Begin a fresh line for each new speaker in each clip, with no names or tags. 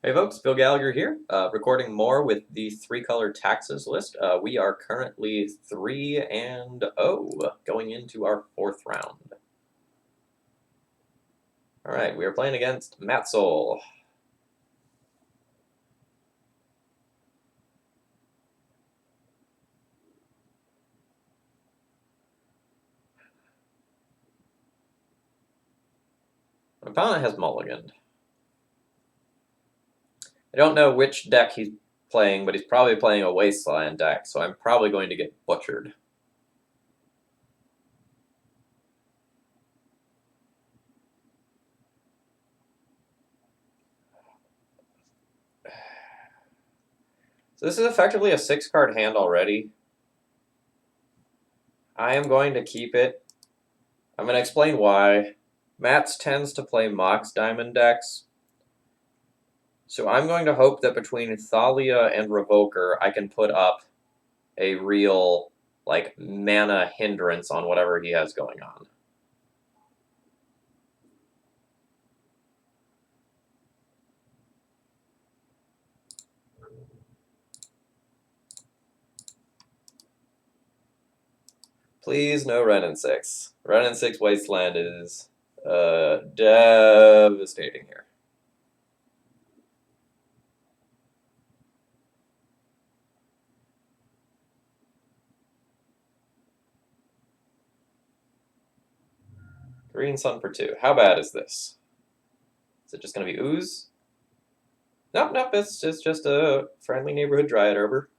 Hey folks, Phil Gallagher here, recording more with the three-color taxes list. We are currently 3-0 going into our fourth round. All right, we are playing against MatsOle. My opponent has mulliganed. I don't know which deck he's playing, but he's probably playing a Wasteland deck, so I'm probably going to get butchered. So this is effectively a 6-card hand already. I am going to keep it. I'm going to explain why. Mats tends to play Mox Diamond decks, so I'm going to hope that between Thalia and Revoker, I can put up a real, like, mana hindrance on whatever he has going on. Please, no Ren and 6. Ren and 6 Wasteland is devastating here. Green Sun for 2. How bad is this? Is it just going to be Ooze? Nope, nope, it's just a friendly neighborhood Dryad Arbor.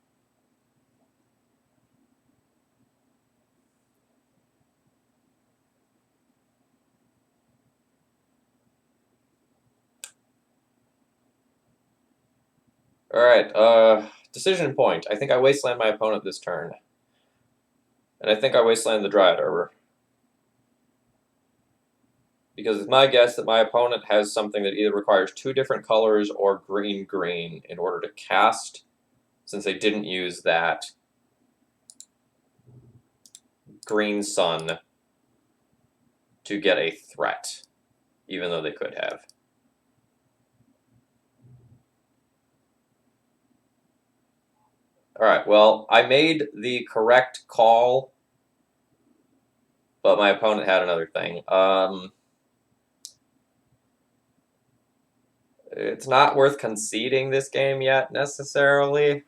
Alright, decision point. I think I Wasteland my opponent this turn. And I think I Wasteland the Dryad Arbor. Because it's my guess that my opponent has something that either requires 2 different colors or green-green in order to cast, since they didn't use that green sun to get a threat, even though they could have. Alright, well, I made the correct call, but my opponent had another thing. It's not worth conceding this game yet, necessarily,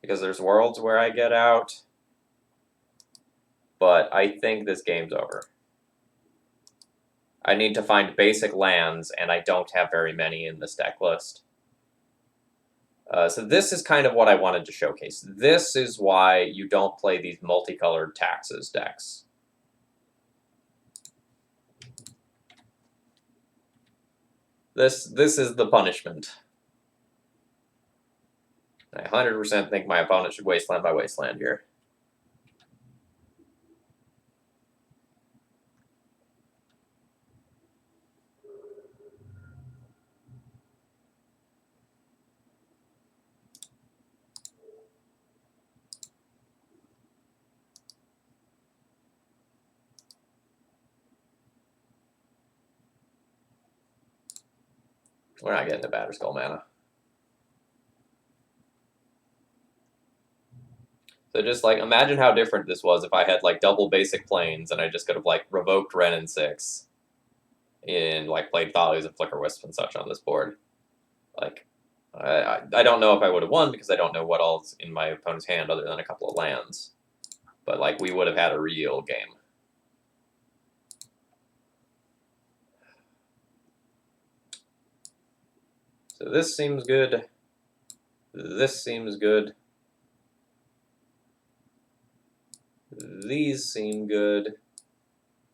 because there's worlds where I get out, but I think this game's over. I need to find basic lands, and I don't have very many in this deck list. So this is kind of what I wanted to showcase. This is why you don't play these multicolored taxes decks. This is the punishment. I 100% think my opponent should Wasteland by Wasteland here. We're not getting the Batterskull mana. So just, like, imagine how different this was if I had, like, double basic planes and I just could have, like, revoked Ren and 6 and, like, played Thalias and Flicker Wisp and such on this board. Like, I don't know if I would have won because I don't know what all's in my opponent's hand other than a couple of lands. But, like, we would have had a real game. So this seems good. This seems good. These seem good.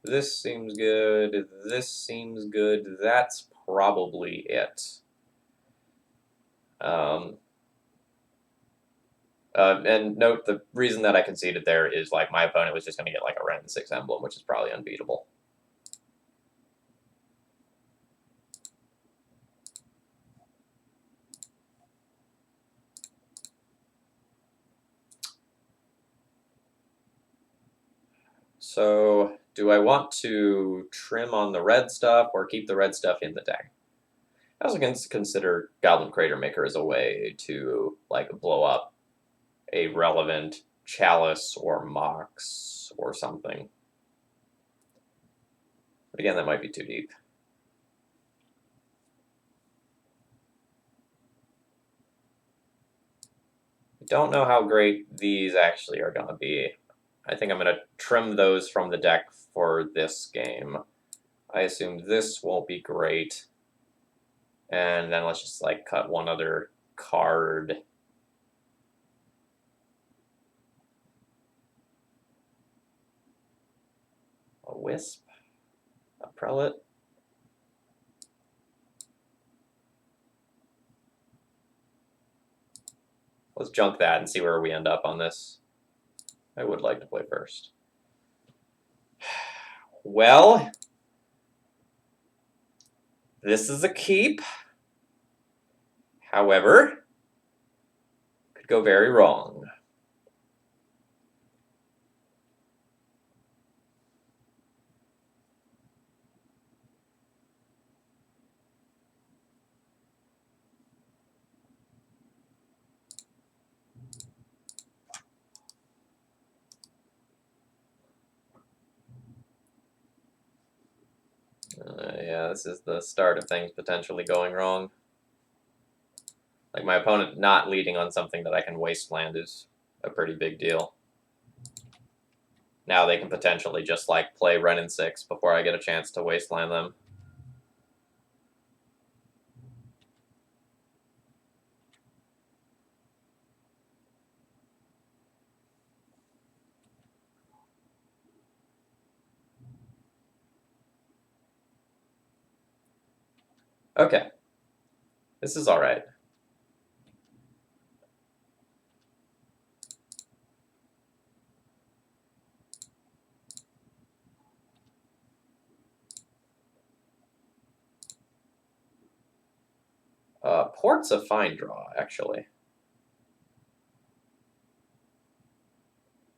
This seems good. This seems good. That's probably it. And note the reason that I conceded there is, like, my opponent was just going to get, like, a Ren 6 emblem, which is probably unbeatable. So, do I want to trim on the red stuff or keep the red stuff in the deck? I also can consider Goblin Crater Maker as a way to like blow up a relevant Chalice or Mox or something. But again, that might be too deep. I don't know how great these actually are going to be. I think I'm going to trim those from the deck for this game. I assume this won't be great. And then let's just like cut one other card. A Wisp? A Prelate? Let's junk that and see where we end up on this. I would like to play first. Well, this is a keep. However, could go very wrong. Yeah, this is the start of things potentially going wrong. Like, my opponent not leading on something that I can wasteland is a pretty big deal. Now they can potentially just, like, play Wrenn and 6 before I get a chance to wasteland them. Okay. This is alright. Port's a fine draw, actually.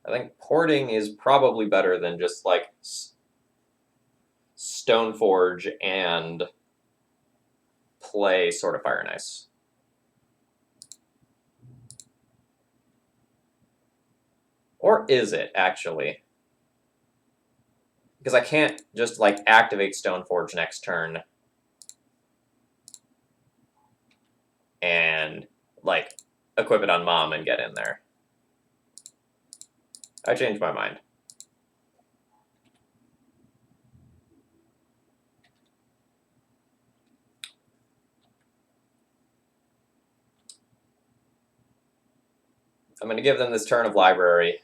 I think porting is probably better than just, like, Stoneforge and play Sword of Fire and Ice. Or is it, actually? Because I can't just, like, activate Stoneforge next turn and, like, equip it on Mom and get in there. I changed my mind. I'm going to give them this turn of Library.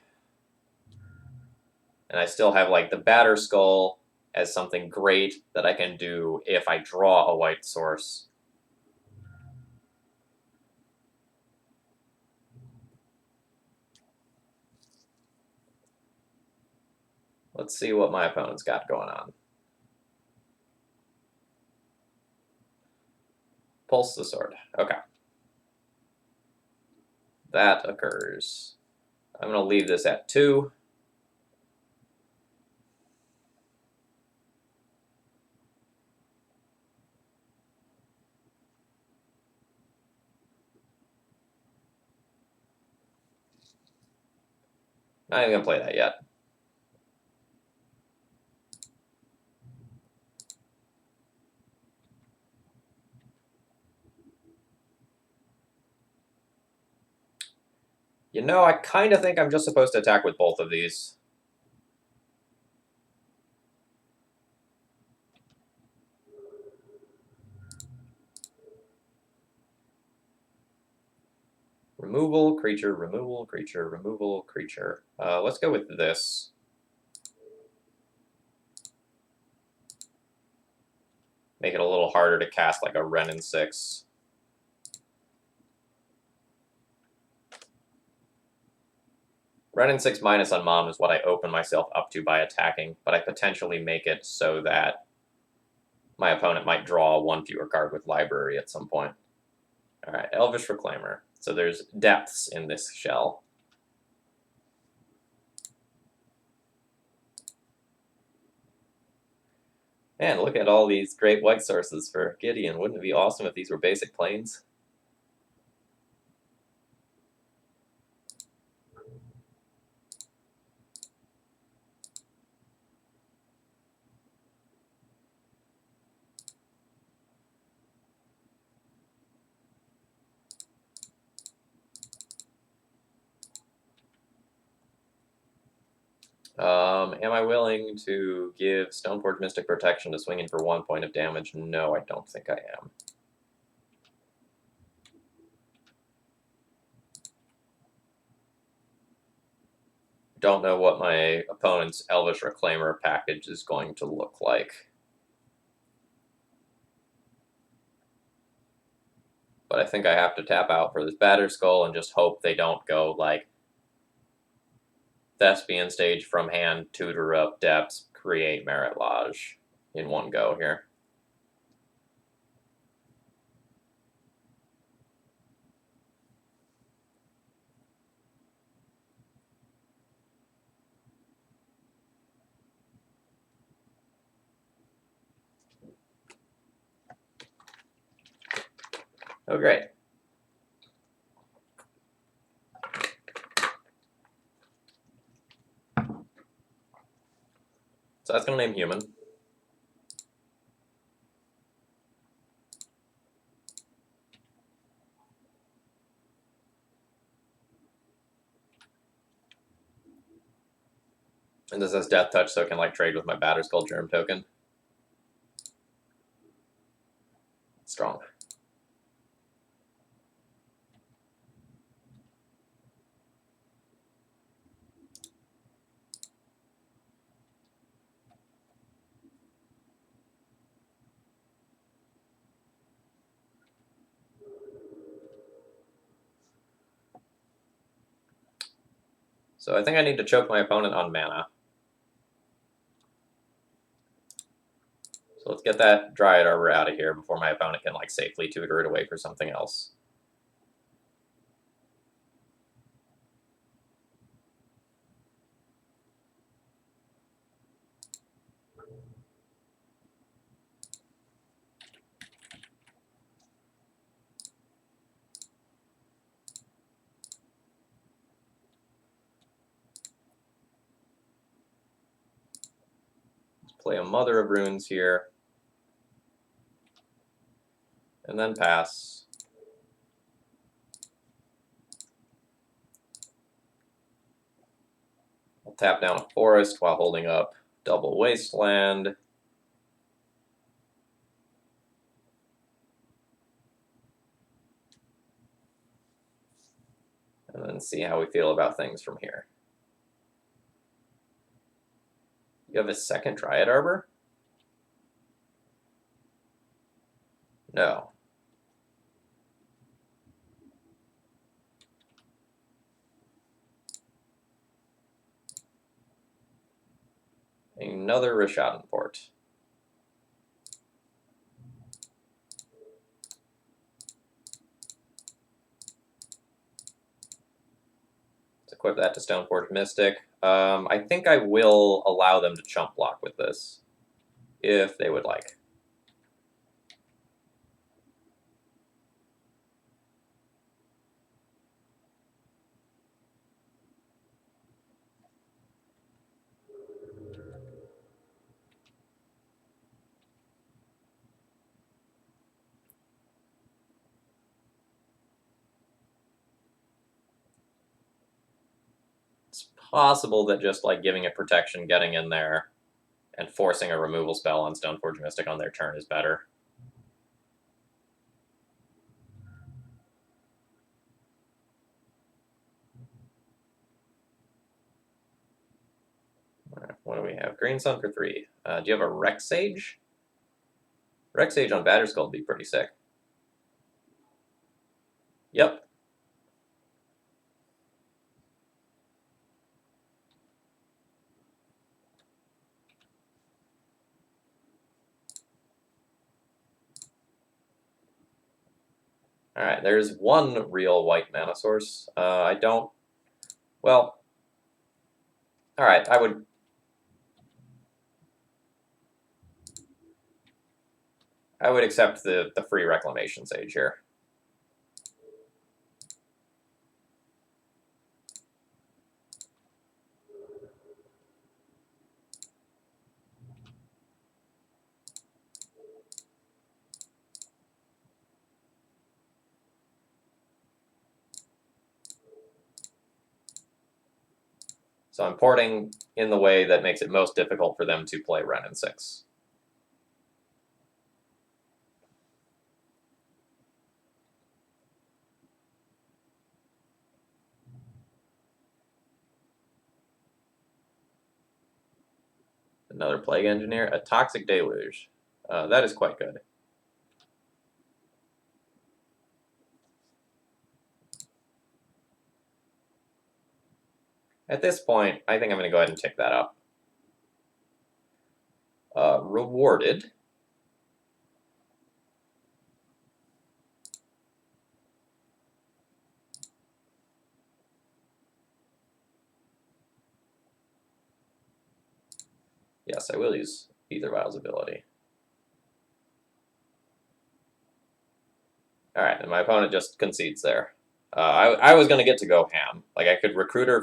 And I still have, like, the Batter Skull as something great that I can do if I draw a white source. Let's see what my opponent's got going on. Pulse the Sword. Okay. That occurs. I'm going to leave this at 2. Not even going to play that yet. You know, I kind of think I'm just supposed to attack with both of these. Removal, creature, removal, creature, removal, creature. Let's go with this. Make it a little harder to cast like a Wrenn and 6. Wrenn and 6 minus on Mom is what I open myself up to by attacking, but I potentially make it so that my opponent might draw one fewer card with Library at some point. Alright, Elvish Reclaimer. So there's depths in this shell. Man, look at all these great white sources for Gideon. Wouldn't it be awesome if these were basic planes? Am I willing to give Stoneforge Mystic protection to swing in for 1 point of damage? No, I don't think I am. Don't know what my opponent's Elvish Reclaimer package is going to look like. But I think I have to tap out for this Batter Skull and just hope they don't go like Thespian Stage from hand, tutor up depths, create Merit Lodge in one go here. Oh, great. So that's going to name human. And this has Death Touch, so it can like trade with my Batter Skull Germ token. Strong. So I think I need to choke my opponent on mana. So let's get that Dryad Arbor out of here before my opponent can like safely tutor it away for something else. Play a Mother of Runes here. And then pass. I'll tap down a Forest while holding up double Wasteland. And then see how we feel about things from here. You have a second Dryad Arbor? No. Another Rishadenport. Let's equip that to Stoneforge Mystic. I think I will allow them to chump block with this, if they would like. It's possible that just like giving it protection, getting in there, and forcing a removal spell on Stoneforge Mystic on their turn is better. What do we have? Green Sun for 3. Do you have a Rex Sage? Rex Sage on Batterskull would be pretty sick. Yep. Alright, there's one real white mana source. I don't... Well... Alright, I would... I would accept the free Reclamation Sage here. So I'm porting in the way that makes it most difficult for them to play Wrenn and 6. Another Plague Engineer, a Toxic Deluge. That is quite good. At this point, I think I'm going to go ahead and tick that up. Rewarded. Yes, I will use Ether Vial's ability. Alright, and my opponent just concedes there. I was going to get to go ham. Like, I could recruiter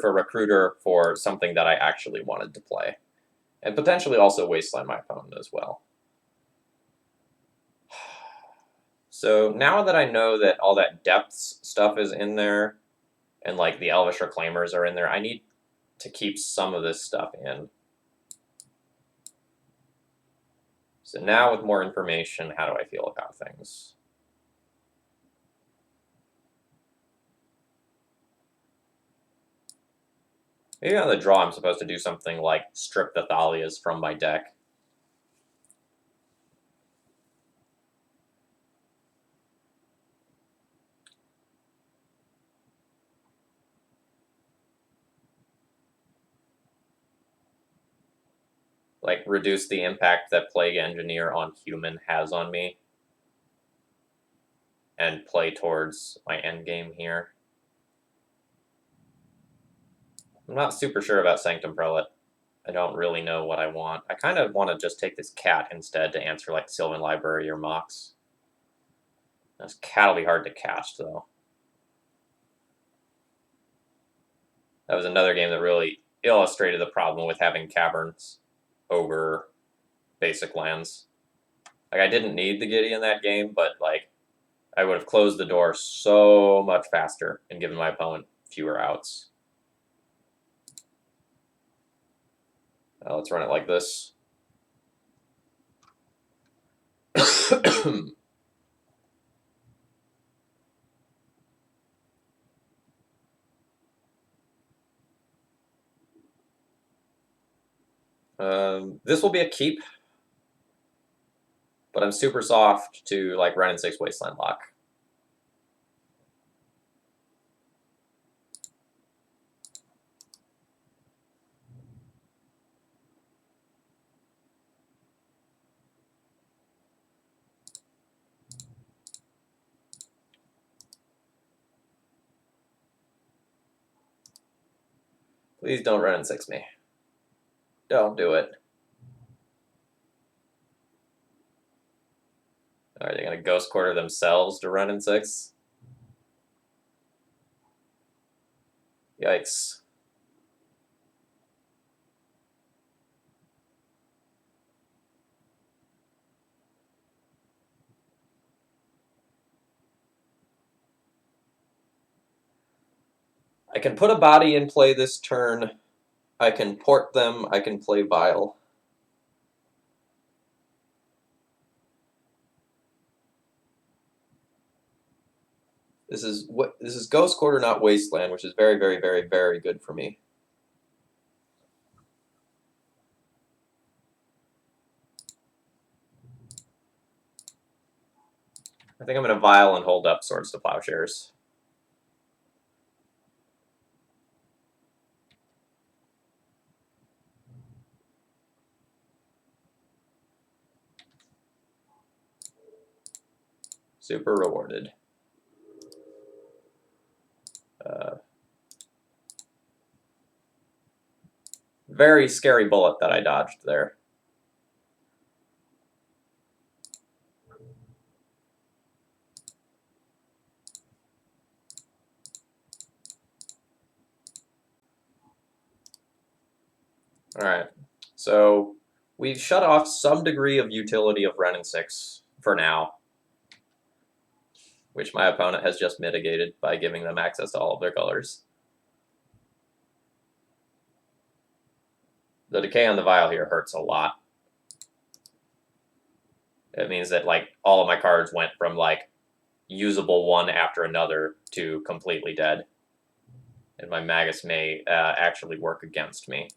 for something that I actually wanted to play. And potentially also wasteland my opponent as well. So now that I know that all that depths stuff is in there, and like the Elvish Reclaimers are in there, I need to keep some of this stuff in. So now with more information, how do I feel about things? Maybe on the draw I'm supposed to do something like strip the Thalias from my deck. Like, reduce the impact that Plague Engineer on human has on me. And play towards my endgame here. I'm not super sure about Sanctum Prelate. I don't really know what I want. I kind of want to just take this cat instead to answer like Sylvan Library or Mox. This cat will be hard to cast, though. That was another game that really illustrated the problem with having caverns over basic lands. Like, I didn't need the Giddy in that game, but like, I would have closed the door so much faster and given my opponent fewer outs. Let's run it like this. This will be a keep, but I'm super soft to like Wrenn and 6 Wasteland Lock. Please don't Wrenn and 6 me. Don't do it. Are they going to Ghost Quarter themselves to Wrenn and 6? Yikes. I can put a body in play this turn. I can port them. I can play Vile. This is Ghost Quarter, not Wasteland, which is very, very, very, very good for me. I think I'm going to Vile and hold up Swords to Plowshares. Super rewarded. Very scary bullet that I dodged there. Alright, so we've shut off some degree of utility of Ren and 6 for now, which my opponent has just mitigated by giving them access to all of their colors. The decay on the vial here hurts a lot. It means that like all of my cards went from like usable one after another to completely dead. And my Magus may actually work against me.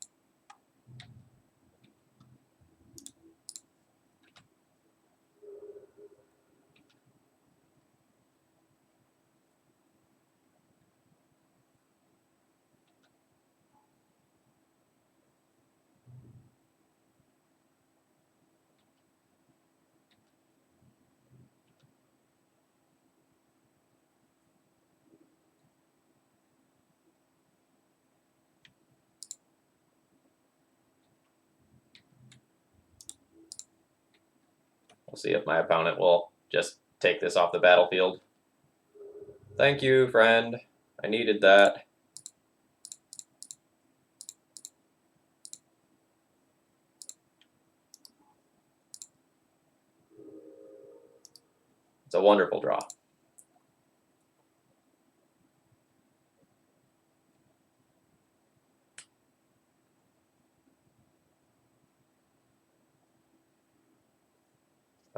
We'll see if my opponent will just take this off the battlefield. Thank you, friend. I needed that. It's a wonderful draw.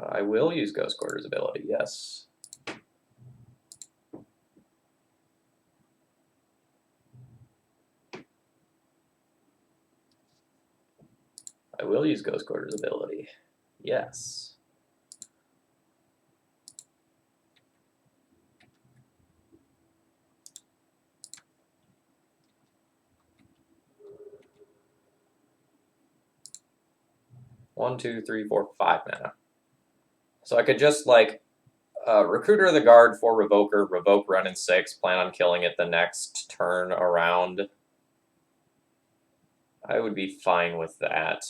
I will use Ghost Quarter's ability, yes. I will use Ghost Quarter's ability, yes. One, two, three, four, 5 mana. So I could just like Recruiter of the Guard for Revoker, revoke Ren and 6, plan on killing it the next turn around. I would be fine with that.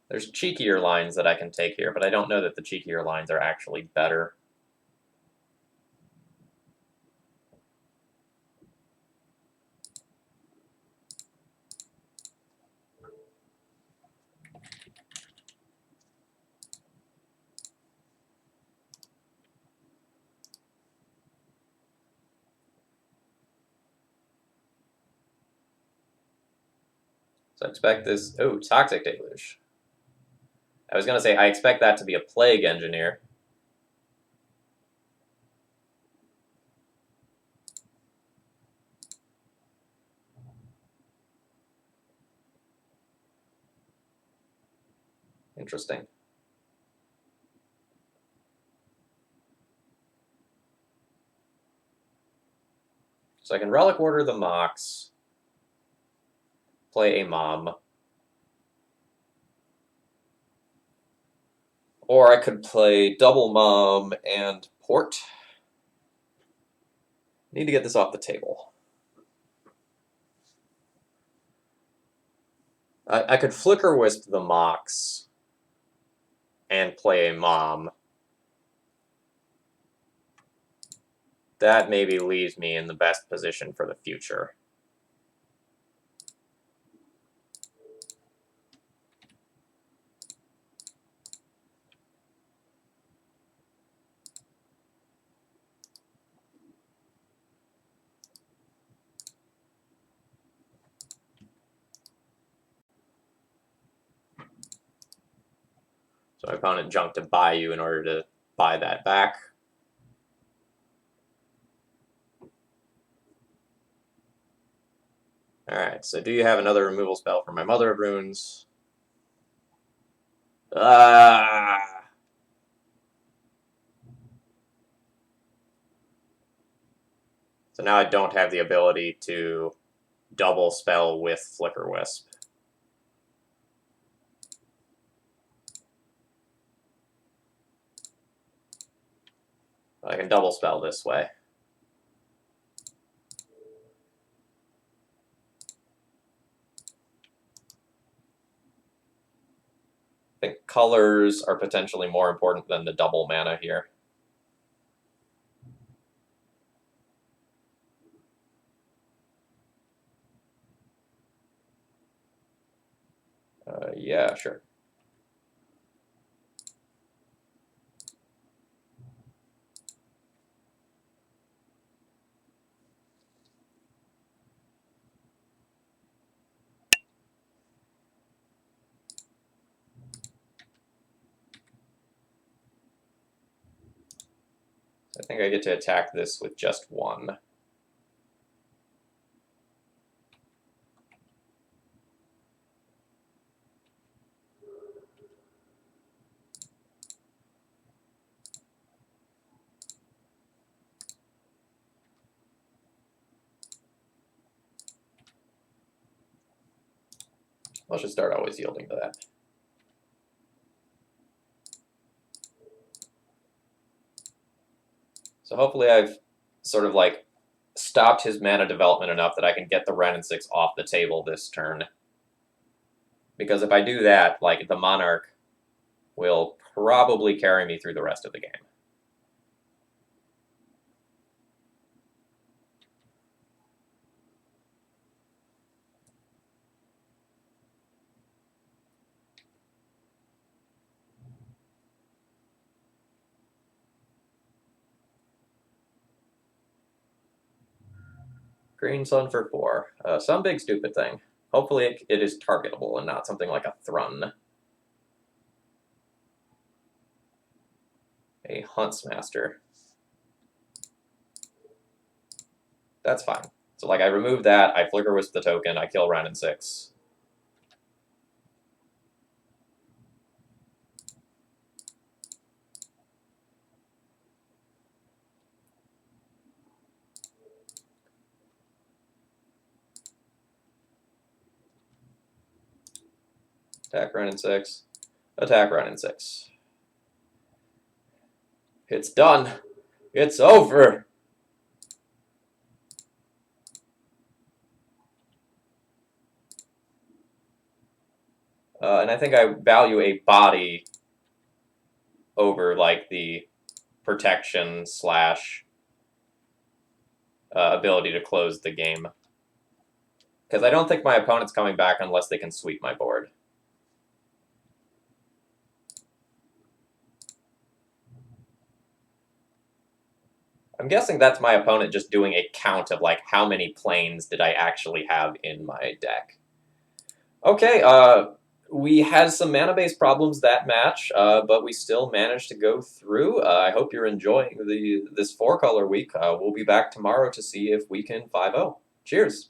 There's cheekier lines that I can take here, but I don't know that the cheekier lines are actually better. So I expect this... Oh, Toxic Deluge. I was going to say, I expect that to be a Plague Engineer. Interesting. So I can Relic Order the Mox, play a Mom. Or I could play double Mom and Port. Need to get this off the table. I could Flicker Wisp the Mox and play a Mom. That maybe leaves me in the best position for the future. So my opponent junked to buy you in order to buy that back. Alright, so do you have another removal spell for my Mother of Runes? Ah! So now I don't have the ability to double spell with Flicker Wisp. I can double spell this way. colors are potentially more important than the double mana here. Yeah, sure. I think I get to attack this with just one. I should start always yielding to that. So hopefully I've sort of like stopped his mana development enough that I can get the Wrenn and 6 off the table this turn. Because if I do that, like, the Monarch will probably carry me through the rest of the game. Green Sun for 4. Some big stupid thing. Hopefully it is targetable and not something like a Thrun. A Huntsmaster. That's fine. So, like, I remove that, I Flicker Wisp the token, I kill Wrenn and 6. Attack Wrenn and 6. Attack Wrenn and 6. It's done. It's over. And I think I value a body over, like, the protection slash ability to close the game. Because I don't think my opponent's coming back unless they can sweep my board. I'm guessing that's my opponent just doing a count of, like, how many planes did I actually have in my deck. Okay, we had some mana-based problems that match, but we still managed to go through. I hope you're enjoying this 4-color week. We'll be back tomorrow to see if we can 5-0. Cheers!